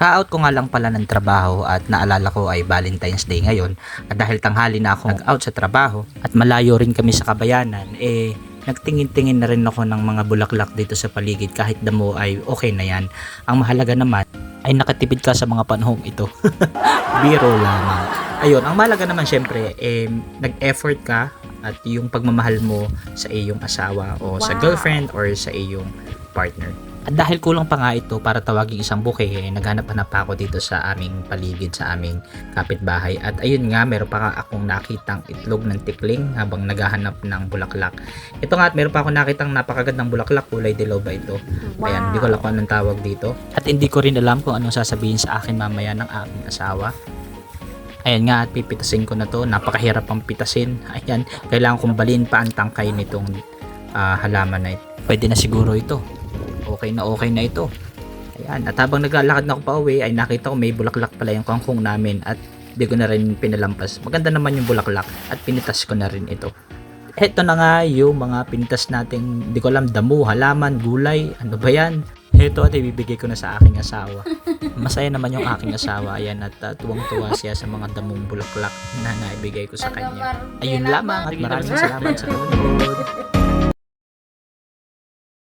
Ka-out ko nga lang pala ng trabaho at naalala ko ay Valentine's Day ngayon at dahil tanghali na ako nag-out sa trabaho at malayo rin kami sa Kabayanan, nagtingin-tingin na rin ako ng mga bulaklak dito sa paligid kahit damo ay okay na yan. Ang mahalaga naman ay nakatipid ka sa mga panahong ito. Biro lamang. Ayun, ang mahalaga naman syempre, nag-effort ka at yung pagmamahal mo sa iyong asawa o sa girlfriend or sa iyong partner. At dahil kulang pa nga ito para tawaging isang bouquet, naghanap-hanap pa ako dito sa aming paligid, sa aming kapitbahay. At ayun nga, meron pa nga akong nakitang itlog ng tikling habang naghahanap ng bulaklak. Ito nga, at meron pa akong nakitang napakagandang bulaklak, kulay dilaw ba ito? Ayan, hindi ko alam kung anong tawag dito. At hindi ko rin alam kung anong sasabihin sa akin mamaya ng aking asawa. Ayan nga, at pipitasin ko na to. Napakahirap ang pitasin. Ayan, kailangan kong balin pa ang tangkay nitong halaman na ito. Pwede na siguro ito. Okay na ito. Ayan, at habang naglalakad na ako pa uwi ay nakita ko may bulaklak pala yung kangkong namin at di ko na rin pinalampas. Maganda naman yung bulaklak at pinitas ko na rin ito. Eto na nga yung mga pinitas nating, di ko alam, damo, halaman, gulay, ano ba yan? Ito at ibibigay ko na sa aking asawa. Masaya naman yung aking asawa. Ayan, at tuwang-tuwa siya sa mga damong bulaklak na naibigay ko sa kanya. Ayun lamang at maraming salamat sa panonood.